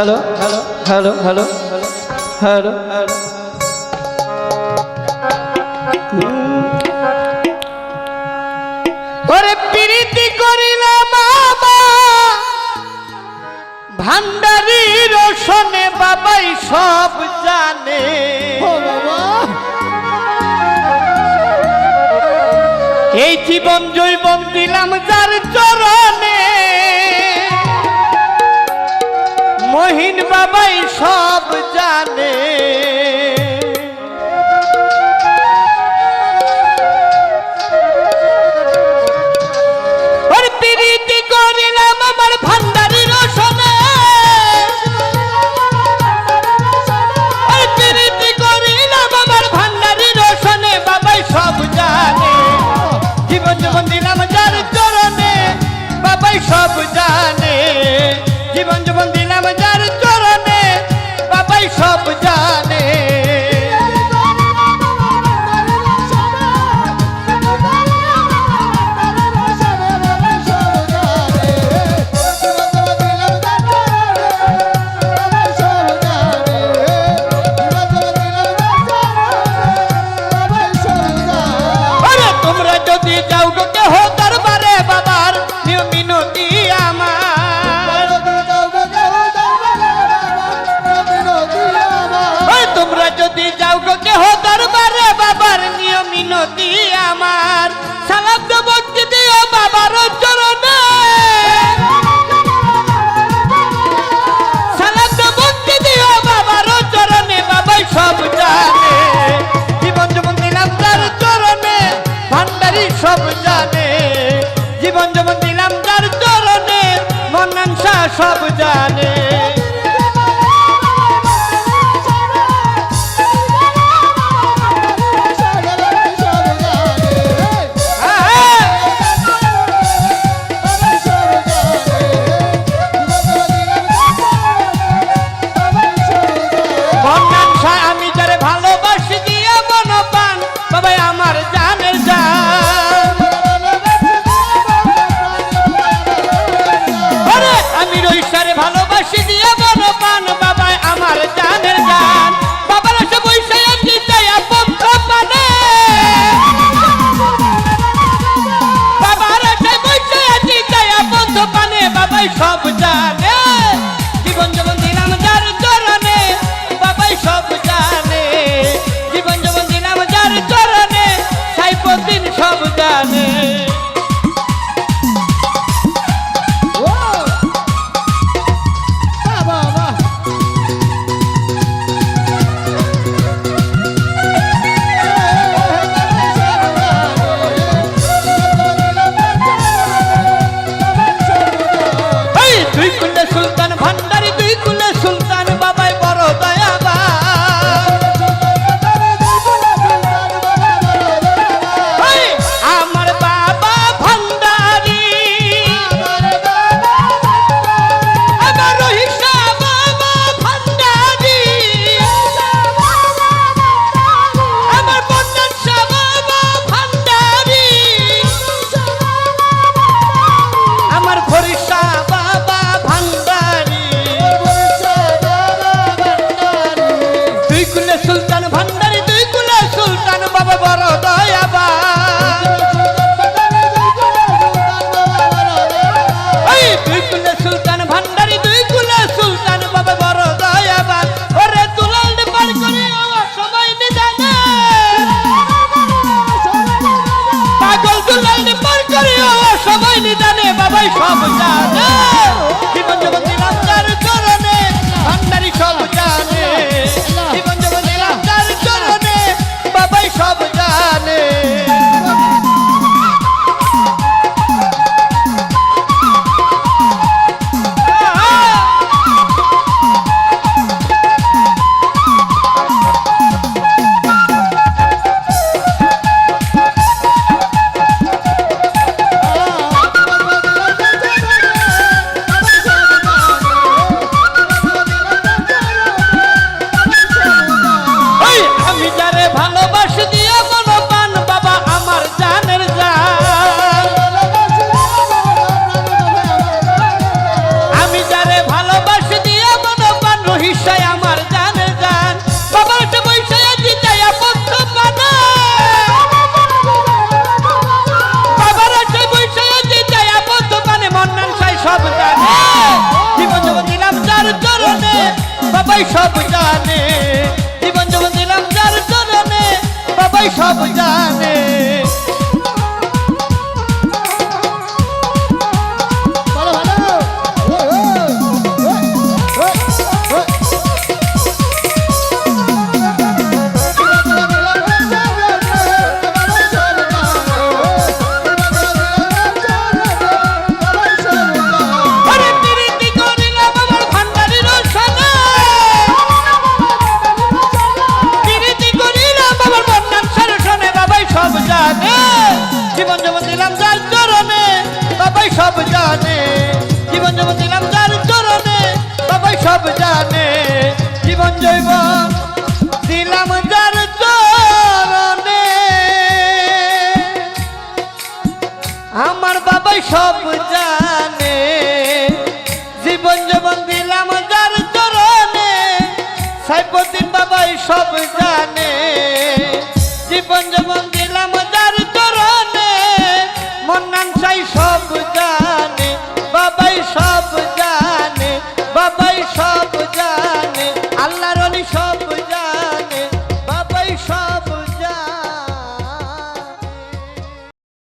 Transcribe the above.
Hello hello hello hello ओरे प्रीति करिला मामा भांडारी रोशने बाबाई सब जाने এই জীবন জৈবন দিলাম যার চরণে মহিন বাবাই সব জানে ওর প্রীতি করিলাম আমার ভান্ডারি রোশনে ওর প্রীতি করিলাম আমার ভান্ডারি রোশনে বাবাই সব জানে জীবন জীবন দিলাম যার চরণে বাবাই সব জানে জীবন জীবন দিলাম যার চরণে বাবাই সব জানে তোমরা যদি যাও গো কেহ দরবারে বাবার মিনতি আমার তোমরা যদি যাও গো কেহ দরবারে বাবার নিয়ম মিনতি আমার সালাম দেব দিও বাবার চরণে সালাম দেব দিও বাবার চরণে বাবাই সব জানে জীবন জীবন দিলাম তার চরণে ভান্ডারি সব জানে জীবন জীবন দিলাম তার চরণে মনাংসা সব জানে আমি যারে ভালোবাসি দিয়া মন পান বাবাই আমার জানের জান আমি রইসারে ভালোবাসি দিয়া মন পান বাবাই আমার জানের জান বাবার এসে বইসে আছি তাই আপন মানে বাবার এসে বইসে আছি তাই আপন মানে বাবাই সব জানে জীবন জীবন দিলাম যার চরণে বাবাই সব জানে জীবন জীবন দিলাম যার চরণে সাইফুদ্দিন সব জানে দুই কুলে সুলতান ভান্ডারি দুই কুলে সুলতান বাবাই বড় দয়াবান আমার বাবা ভান্ডারি আমার রহিসা বাবা ভান্ডারি আমার বন্যাংসা বাবা ভান্ডারি আমার ভরিষা বাবা ভান্ডারি দুই কুলে সুলতান ভান্ডারি দুই কুলে সুলতান বাবা বড় দয়াবান দুই কুলে সুলতান ভান্ডারি দুই কুলে সুলতান বাবা বড় দয়াবান ওরে দুলাল পার করে সময় নিদানে পাগল দুলাল পার করে সময় নিদানে বাবাই সব জানে জীবন জীবন দিলাম তার চরণে ভান্ডারি সব জানে জীবন জীবন দিলাম তার চরণে বাবাই সব জানে জানে। আরে প্রীতি করিলাম আমার ভান্ডারির সনে, প্রীতি করিলাম আমার বন্যার সরসনে, বাবাই সব জানে। জীবন যেমন দিলাম যার চরণে, বাবাই সব জানে। জীবন যেমন দিলাম যার চরণে, বাবাই সব জানে। জীবন জৈবন দিলাম যার চরণে, আমার বাবাই সব জানে। জীবন যেমন দিলাম যার চরণে, সাইফুদ্দিন বাবাই সব জানে।